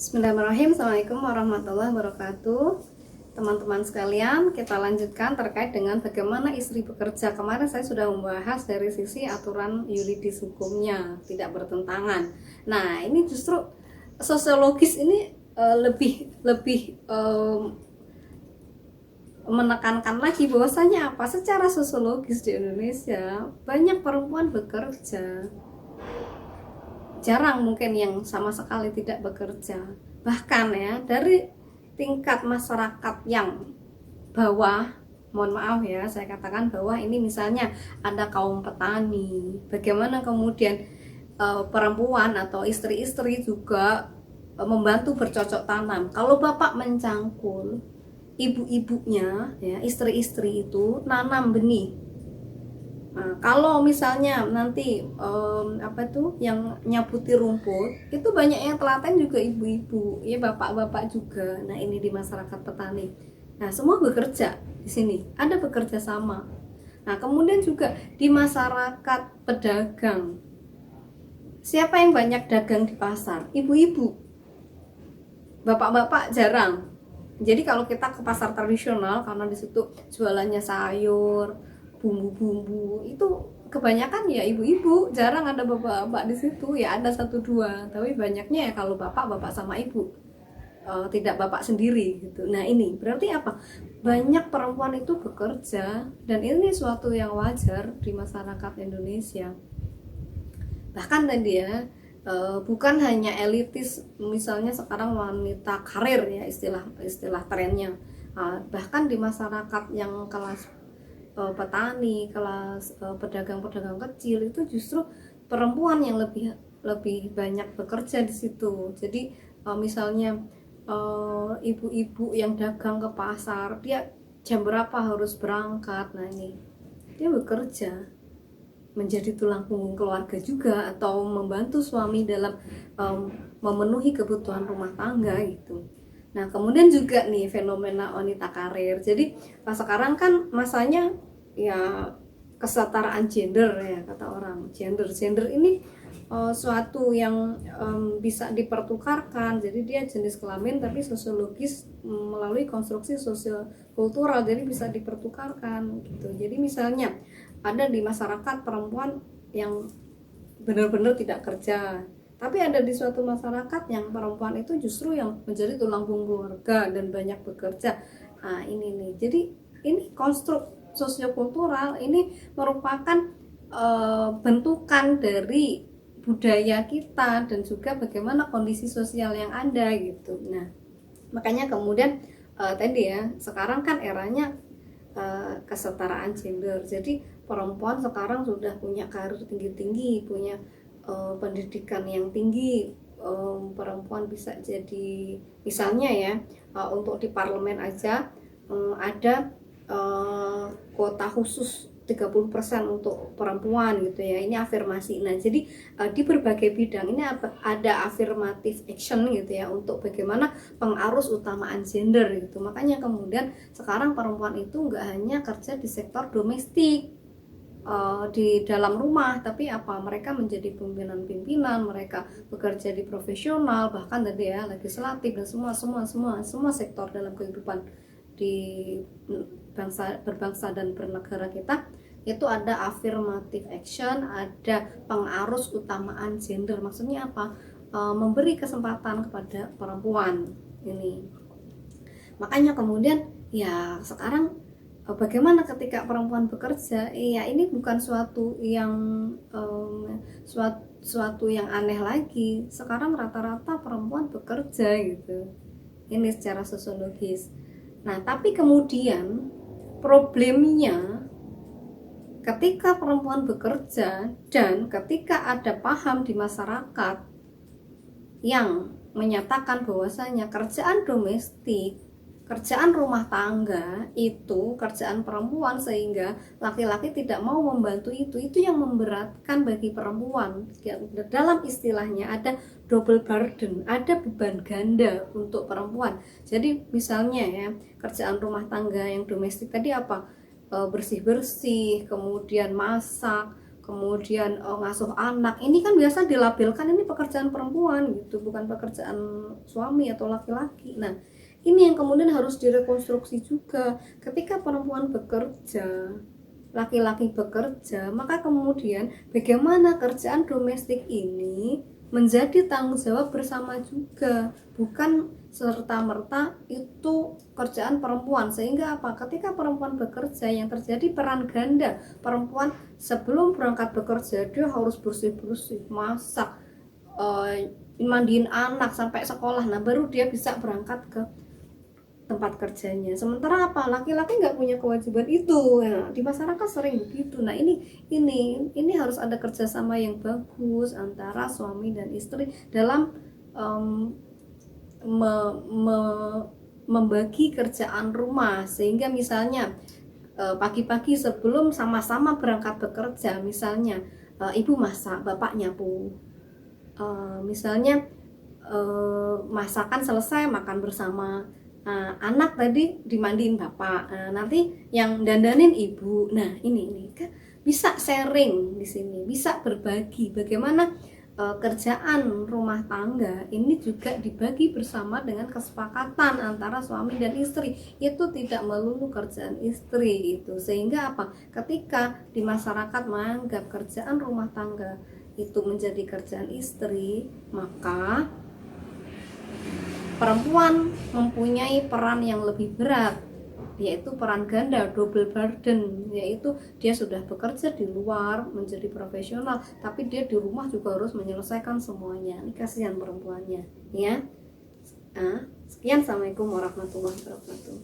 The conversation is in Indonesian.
Bismillahirrahmanirrahim. Assalamualaikum warahmatullahi wabarakatuh. Teman-teman sekalian, kita lanjutkan terkait dengan bagaimana istri bekerja. Kemarin saya sudah membahas dari sisi aturan yuridis hukumnya, tidak bertentangan. Nah, ini justru sosiologis ini lebih menekankan lagi bahwasanya apa? Secara sosiologis di Indonesia banyak perempuan bekerja, jarang mungkin yang sama sekali tidak bekerja. Bahkan ya, dari tingkat masyarakat yang bawah, mohon maaf ya saya katakan bawah, ini misalnya ada kaum petani, bagaimana kemudian perempuan atau istri-istri juga membantu bercocok tanam. Kalau bapak mencangkul, ibu-ibunya ya, istri-istri itu nanam benih. Nah, kalau misalnya nanti yang nyaputi rumput itu banyak yang telaten juga ibu-ibu, ya bapak-bapak juga. Nah, ini di masyarakat petani. Nah, semua bekerja di sini, ada bekerja sama. Nah, kemudian juga di masyarakat pedagang. Siapa yang banyak dagang di pasar? Ibu-ibu. Bapak-bapak jarang. Jadi kalau kita ke pasar tradisional, karena di situ jualannya sayur, bumbu-bumbu, itu kebanyakan ya ibu-ibu, jarang ada bapak-bapak di situ. Ya ada satu dua, tapi banyaknya ya kalau bapak sama ibu, tidak bapak sendiri gitu. Nah, ini berarti apa? Banyak perempuan itu bekerja, dan ini suatu yang wajar di masyarakat Indonesia. Bahkan tadi ya, bukan hanya elitis, misalnya sekarang wanita karir ya, istilah trennya. Bahkan di masyarakat yang kelas petani, kelas pedagang-pedagang kecil, itu justru perempuan yang lebih banyak bekerja di situ. Jadi misalnya ibu-ibu yang dagang ke pasar, dia jam berapa harus berangkat. Nah, ini dia bekerja, menjadi tulang punggung keluarga juga, atau membantu suami dalam memenuhi kebutuhan rumah tangga gitu. Nah, kemudian juga nih fenomena wanita karir. Jadi sekarang kan masanya ya kesetaraan gender ya, kata orang. Gender ini suatu yang bisa dipertukarkan. Jadi dia jenis kelamin tapi sosiologis melalui konstruksi sosial kultural, jadi bisa dipertukarkan gitu. Jadi misalnya ada di masyarakat perempuan yang benar-benar tidak kerja, tapi ada di suatu masyarakat yang perempuan itu justru yang menjadi tulang punggung keluarga dan banyak bekerja. Nah, ini nih, jadi ini konstruk sosiokultural, ini merupakan bentukan dari budaya kita dan juga bagaimana kondisi sosial yang ada gitu. Nah, makanya kemudian tadi ya, sekarang kan eranya kesetaraan gender. Jadi perempuan sekarang sudah punya karir tinggi-tinggi, punya pendidikan yang tinggi. Perempuan bisa jadi, misalnya ya, untuk di parlemen aja ada kuota khusus 30% untuk perempuan gitu ya. Ini afirmasi. Nah, jadi di berbagai bidang ini ada affirmative action gitu ya, untuk bagaimana pengarus utamaan gender gitu. Makanya kemudian sekarang perempuan itu nggak hanya kerja di sektor domestik, di dalam rumah, tapi mereka menjadi pimpinan-pimpinan, mereka bekerja di profesional, bahkan tadi ya legislatif, dan semua sektor dalam kehidupan di berbangsa dan bernegara kita itu ada affirmative action, ada pengarus utamaan gender. Maksudnya apa? Memberi kesempatan kepada perempuan ini. Makanya kemudian ya sekarang bagaimana ketika perempuan bekerja? Iya, ini bukan suatu yang suatu yang aneh lagi. Sekarang rata-rata perempuan bekerja gitu. Ini secara sosiologis. Nah, tapi kemudian problemnya ketika perempuan bekerja dan ketika ada paham di masyarakat yang menyatakan bahwasanya kerjaan domestik, kerjaan rumah tangga itu kerjaan perempuan, sehingga laki-laki tidak mau membantu itu yang memberatkan bagi perempuan. Dalam istilahnya ada double burden, ada beban ganda untuk perempuan. Jadi misalnya ya, kerjaan rumah tangga yang domestik tadi apa? Bersih-bersih, kemudian masak, kemudian ngasuh anak, ini kan biasa dilabelkan ini pekerjaan perempuan gitu, bukan pekerjaan suami atau laki-laki. Nah, ini yang kemudian harus direkonstruksi juga. Ketika perempuan bekerja, laki-laki bekerja, maka kemudian bagaimana kerjaan domestik ini menjadi tanggung jawab bersama juga, bukan serta-merta itu kerjaan perempuan. Sehingga apa? Ketika perempuan bekerja, yang terjadi peran ganda. Perempuan sebelum berangkat bekerja dia harus bersih-bersih, masak, mandiin anak sampai sekolah. Nah, baru dia bisa berangkat ke tempat kerjanya. Sementara apa? Laki-laki nggak punya kewajiban itu. Ya, di masyarakat sering begitu. Nah, ini harus ada kerjasama yang bagus antara suami dan istri dalam membagi kerjaan rumah. Sehingga misalnya pagi-pagi sebelum sama-sama berangkat bekerja, misalnya ibu masak, bapak nyapu. Misalnya masakan selesai, makan bersama. Anak tadi dimandiin bapak, nanti yang dandanin ibu. Nah, ini kan bisa sharing di sini, bisa berbagi bagaimana kerjaan rumah tangga ini juga dibagi bersama dengan kesepakatan antara suami dan istri. Itu tidak melulu kerjaan istri itu. Sehingga apa? Ketika di masyarakat menganggap kerjaan rumah tangga itu menjadi kerjaan istri, maka perempuan mempunyai peran yang lebih berat, yaitu peran ganda, double burden, yaitu dia sudah bekerja di luar menjadi profesional, tapi dia di rumah juga harus menyelesaikan semuanya. Ini kasihan perempuannya, ya. Sekian, assalamualaikum warahmatullahi wabarakatuh.